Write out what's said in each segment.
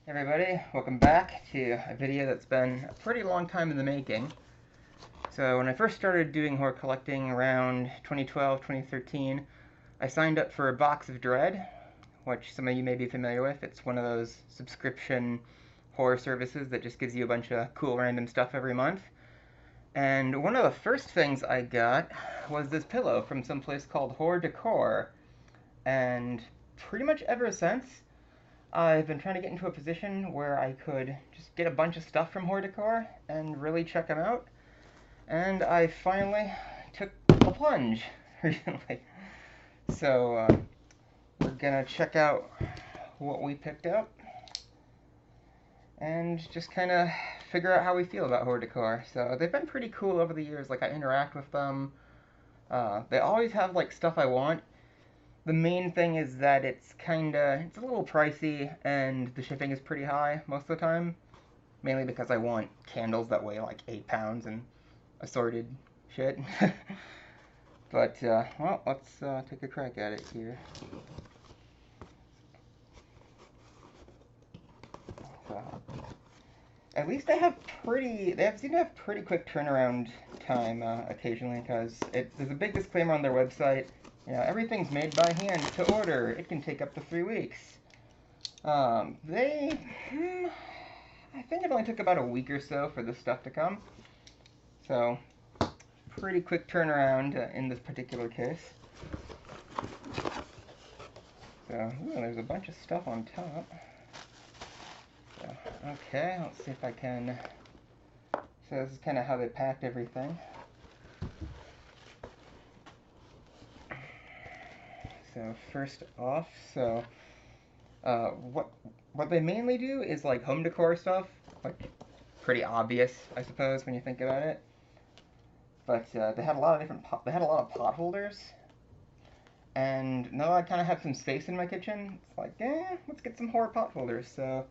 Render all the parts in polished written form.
Everybody, welcome back to a video that's been a pretty long time in the making. So when I first started doing horror collecting around 2012, 2013, I signed up for a Box of Dread, which some of you may be familiar with. It's one of those subscription horror services that just gives you a bunch of cool random stuff every month. And one of the first things I got was this pillow from some place called Decor. And pretty much ever since, I've been trying to get into a position where I could just get a bunch of stuff from Decor and really check them out. And I finally took a plunge recently. So we're gonna check out what we picked up and just kind of figure out how we feel about Decor. So they've been pretty cool over the years. Like, I interact with them. They always have like stuff I want. The main thing is that it's a little pricey, and the shipping is pretty high most of the time, mainly because I want candles that weigh like 8 pounds and assorted shit. But, well, let's take a crack at it here. So, at least they seem to have pretty quick turnaround time occasionally, because there's a big disclaimer on their website. You know, everything's made by hand to order. It can take up to 3 weeks. I think it only took about a week or so for this stuff to come. So, pretty quick turnaround in this particular case. So, there's a bunch of stuff on top. So, okay, let's see if I can... So this is kind of how they packed everything. So first off, what they mainly do is like home decor stuff, like pretty obvious, I suppose, when you think about it. But they had a lot of pot holders, and now I kind of have some space in my kitchen. It's like, let's get some horror pot holders. So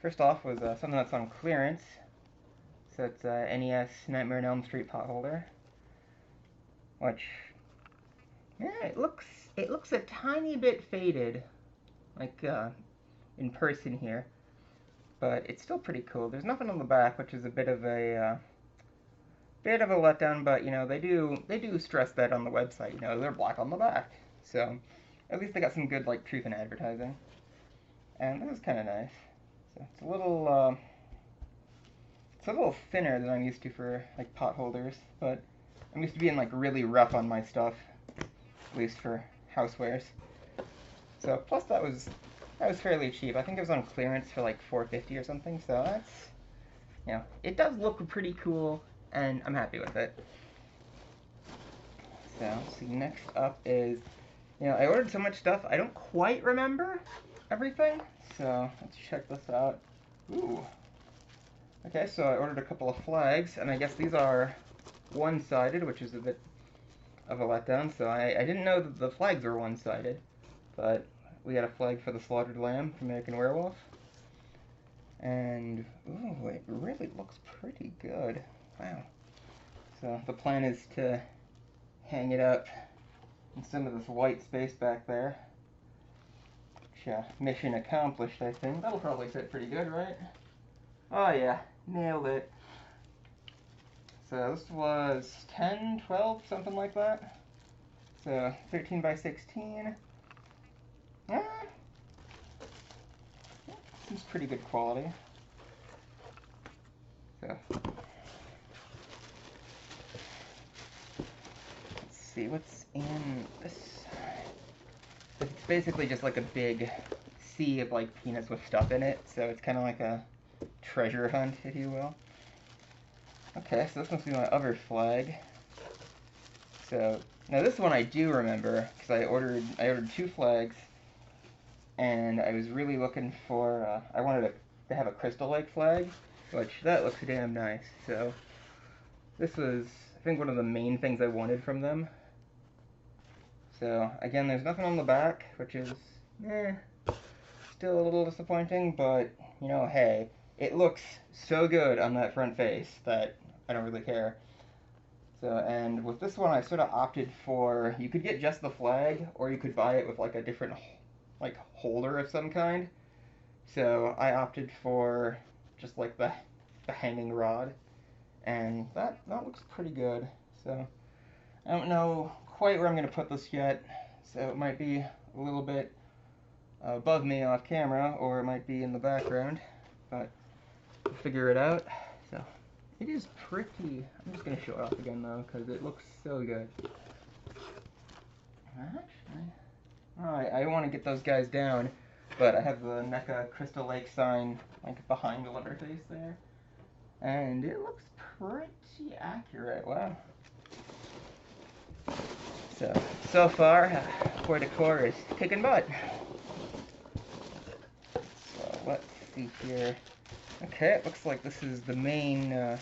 first off was something that's on clearance. So it's NES Nightmare on Elm Street pot holder, which, yeah, it looks a tiny bit faded, like in person here, but it's still pretty cool. There's nothing on the back, which is a bit of a letdown, but you know, they do stress that on the website. You know, they're black on the back, so at least they got some good like truth in advertising, and this is kind of nice. So it's a little thinner than I'm used to for like pot holders, but I'm used to being like really rough on my stuff, at least for housewares. So plus that was fairly cheap. I think it was on clearance for like $4.50 or something. So that's, you know, it does look pretty cool, and I'm happy with it. So see, next up is, you know, I ordered so much stuff I don't quite remember everything. So let's check this out. Ooh. Okay, so I ordered a couple of flags, and I guess these are one-sided, which is a bit of a letdown. So I didn't know that the flags were one-sided, but we got a flag for the Slaughtered Lamb from American Werewolf. And, ooh, it really looks pretty good. Wow. So the plan is to hang it up in some of this white space back there. Which, mission accomplished, I think. That'll probably fit pretty good, right? Oh yeah, nailed it. So this was 10, 12, something like that. So 13 by 16. Seems pretty good quality. So let's see what's in this. It's basically just like a big sea of like peanuts with stuff in it. So it's kind of like a treasure hunt, if you will. Okay, so this must be my other flag. So now this one I do remember, because I ordered 2 flags, and I was really looking for, I wanted to have a Crystal Lake flag, which that looks damn nice. So this was, I think, one of the main things I wanted from them. So again, there's nothing on the back, which is, still a little disappointing, but, you know, hey, it looks so good on that front face that I don't really care. So, and with this one, I sort of opted for, you could get just the flag, or you could buy it with like a different, like, holder of some kind. So I opted for just like the hanging rod, and that looks pretty good. So I don't know quite where I'm gonna put this yet. So it might be a little bit above me off camera, or it might be in the background, but we'll figure it out. So it is pretty. I'm just gonna show it off again though, because it looks so good. Actually, I want to get those guys down, but I have the NECA Crystal Lake sign like behind the Leatherface there, and it looks pretty accurate. Wow. So far, Core Decor is kicking butt. So let's see here. Okay, it looks like this is the main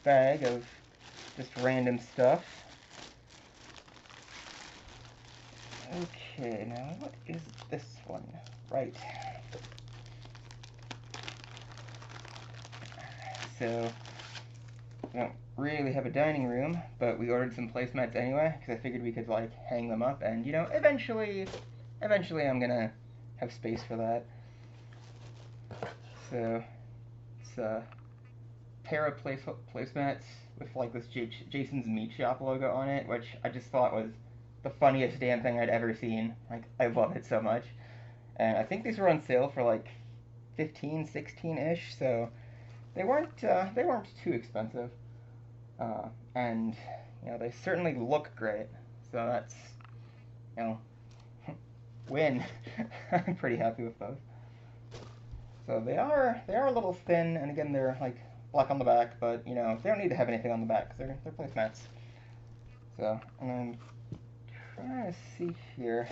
bag of just random stuff. Okay, now what is this one? Right. So, we don't really have a dining room, but we ordered some placemats anyway, because I figured we could, like, hang them up, and, you know, eventually I'm gonna have space for that. So, it's a pair of placemats with, like, this Jason's Meat Shop logo on it, which I just thought was the funniest damn thing I'd ever seen. Like, I love it so much. And I think these were on sale for, like, 15, 16-ish, so they weren't too expensive. And, you know, they certainly look great, so that's, you know, win. I'm pretty happy with those. So they are a little thin, and again, they're, like, black on the back, but, you know, they don't need to have anything on the back, because they're placemats. So, and I'm trying to see here,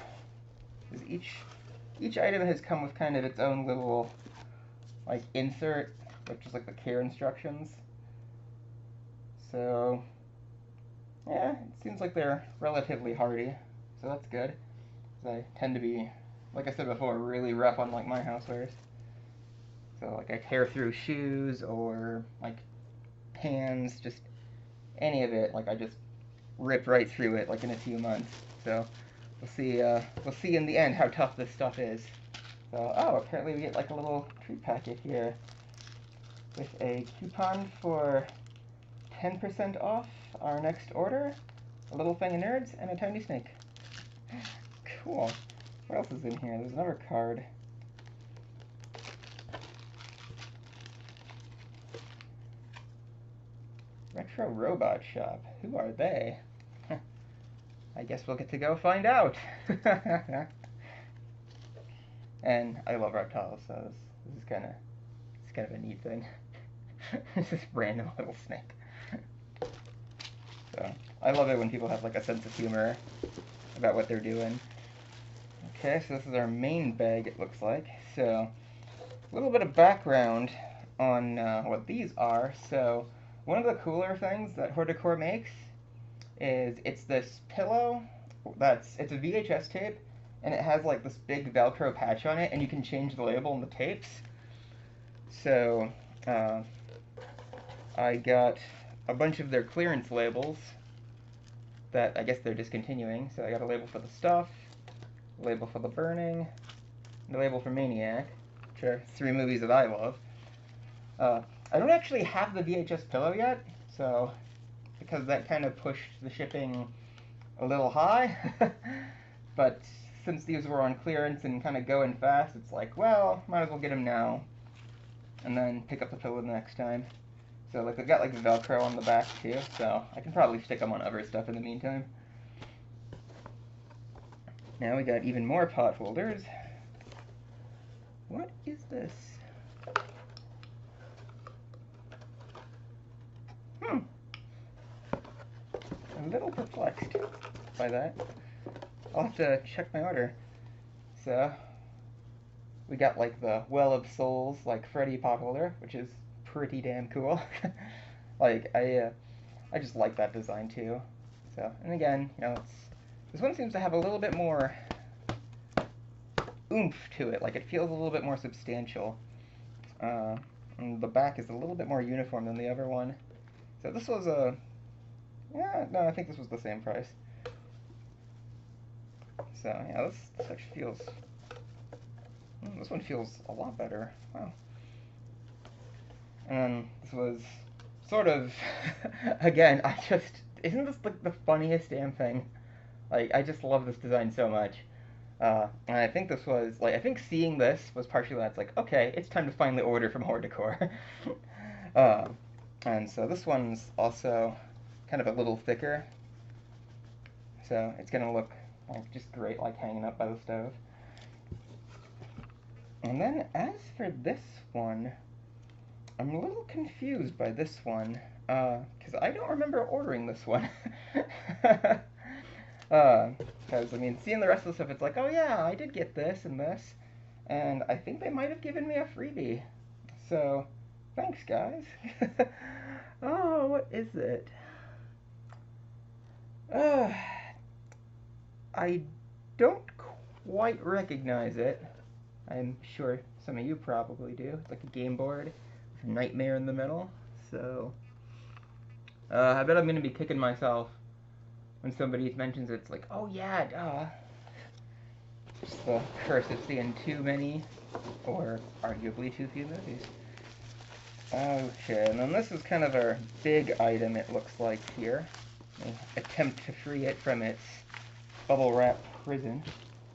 because each item has come with kind of its own little, like, insert, which is, like, the care instructions. So, yeah, it seems like they're relatively hardy, so that's good. I tend to be, like I said before, really rough on, like, my housewares. So, like, I tear through shoes or, like, pans, just any of it. Like, I just rip right through it, like, in a few months. So, we'll see in the end how tough this stuff is. So, oh, apparently we get, like, a little treat packet here with a coupon for 10% off our next order, a little thing of nerds, and a tiny snake. Cool. What else is in here? There's another card. Retro Robot Shop. Who are they? I guess we'll get to go find out. And I love reptiles, so this is kind of a neat thing. It's this random little snake. So I love it when people have, like, a sense of humor about what they're doing. Okay, so this is our main bag, it looks like. So a little bit of background on what these are. So one of the cooler things that Hors Decor makes is it's this pillow it's a VHS tape, and it has, like, this big Velcro patch on it, and you can change the label on the tapes. So I got a bunch of their clearance labels that I guess they're discontinuing. So I got a label for the Stuff, a label for The Burning, and a label for Maniac, which are 3 movies that I love. I don't actually have the VHS pillow yet, so because that kind of pushed the shipping a little high. But since these were on clearance and kind of going fast, it's like, well, might as well get them now, and then pick up the pillow the next time. So, like, they've got, like, Velcro on the back too, so I can probably stick them on other stuff in the meantime. Now we got even more pot holders. What is this? A little perplexed by that. I'll have to check my order. So, we got, like, the Well of Souls, like, Freddy pot holder, which is pretty damn cool. Like, I just like that design too. So, and again, you know, this one seems to have a little bit more oomph to it. Like, it feels a little bit more substantial. And the back is a little bit more uniform than the other one. So this was no, I think this was the same price. So, yeah, this actually feels This one feels a lot better. Wow. And then this was sort of, again, isn't this like the funniest damn thing? Like, I just love this design so much. And I think this was, like, I think seeing this was partially that's like, okay, it's time to finally order from Horde Decor. uh, and so this one's also kind of a little thicker. So it's gonna look like just great, like hanging up by the stove. And then as for this one, I'm a little confused by this one, because I don't remember ordering this one. Because, I mean, seeing the rest of the stuff, it's like, oh yeah, I did get this and this, and I think they might have given me a freebie. So, thanks, guys. Oh, what is it? I don't quite recognize it. I'm sure some of you probably do. It's like a game board with a nightmare in the middle. So, I bet I'm going to be kicking myself when somebody mentions it. It's like, oh yeah, duh. Just the curse of seeing too many, or arguably too few movies. Okay, and then this is kind of a big item, it looks like here. I attempt to free it from its bubble wrap prison.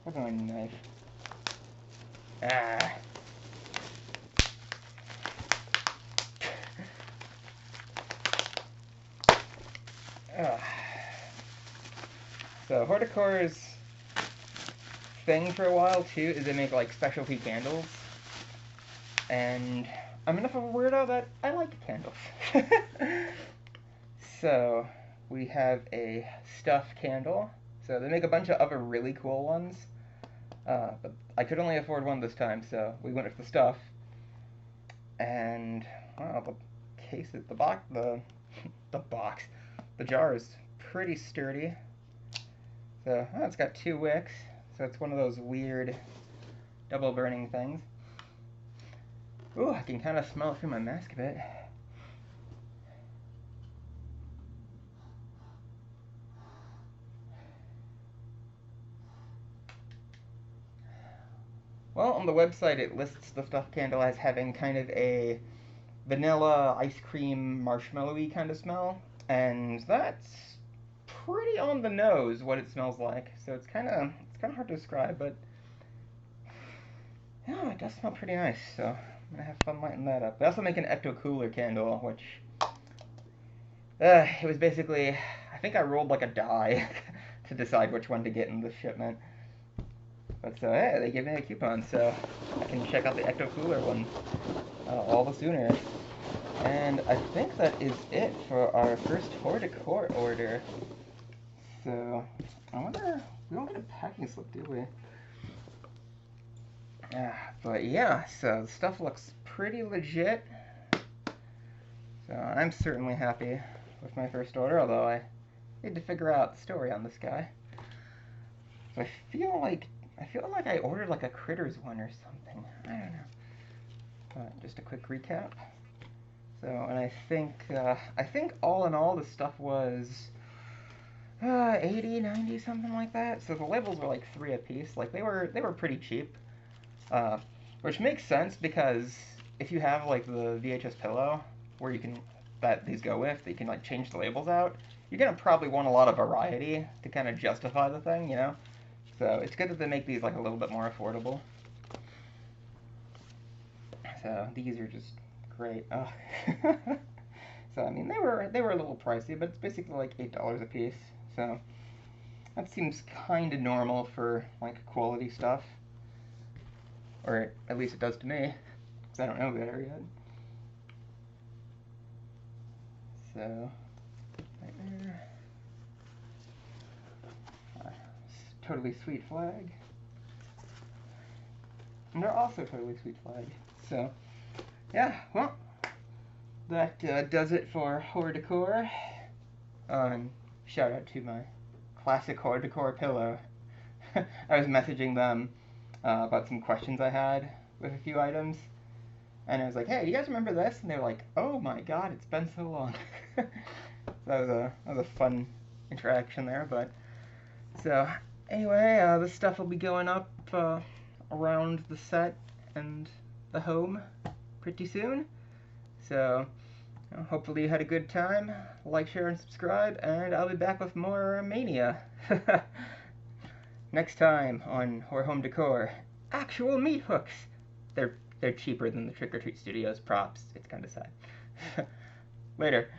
Where's my knife? Ah. So Horde Decor's thing for a while too is they make like specialty candles, and I'm enough of a weirdo that I like candles. So we have a stuffed candle. So they make a bunch of other really cool ones, but I could only afford one this time, so we went with the stuff. And wow, the case, the box, the jar is pretty sturdy. So it's got 2 wicks, so it's one of those weird double burning things. Ooh, I can kind of smell it through my mask a bit. Well, on the website it lists the stuffed candle as having kind of a vanilla, ice cream, marshmallowy kind of smell, and that's pretty on the nose what it smells like. So it's kind of hard to describe, but yeah, it does smell pretty nice. So I'm gonna have fun lighting that up. They also make an ecto cooler candle, which it was basically, I think I rolled like a die to decide which one to get in this shipment. But so hey, they gave me a coupon, so I can check out the ecto cooler one all the sooner. And I think that is it for our first Horde Decor order. So, I wonder, we don't get a packing slip, do we? But yeah, so the stuff looks pretty legit. So I'm certainly happy with my first order, although I need to figure out the story on this guy. So I feel like I ordered like a Critters one or something. I don't know. But just a quick recap. So, and I think all in all the stuff was 80, 90, something like that. So the labels were like 3 a piece. Like they were pretty cheap. Which makes sense because if you have like the VHS pillow where you can that these go with, that you can like change the labels out, you're gonna probably want a lot of variety to kind of justify the thing, you know. So it's good that they make these like a little bit more affordable. So these are just great. Oh. So I mean they were a little pricey, but it's basically like $8 a piece. So that seems kind of normal for like quality stuff, or at least it does to me, because I don't know better yet. So right there. Totally Sweet flag. And they're also Totally Sweet flag. So yeah, well, that does it for Horde Decor. And shout out to my classic Horde Decor pillow. I was messaging them about some questions I had with a few items, and I was like, "Hey, do you guys remember this?" And they're like, "Oh my God, it's been so long." That was a fun interaction there. But so anyway, this stuff will be going up around the set and the home pretty soon. So, hopefully you had a good time. Like, share, and subscribe, and I'll be back with more Mania. Next time on Horror Home Decor, actual meat hooks. They're cheaper than the Trick or Treat Studios props. It's kind of sad. Later.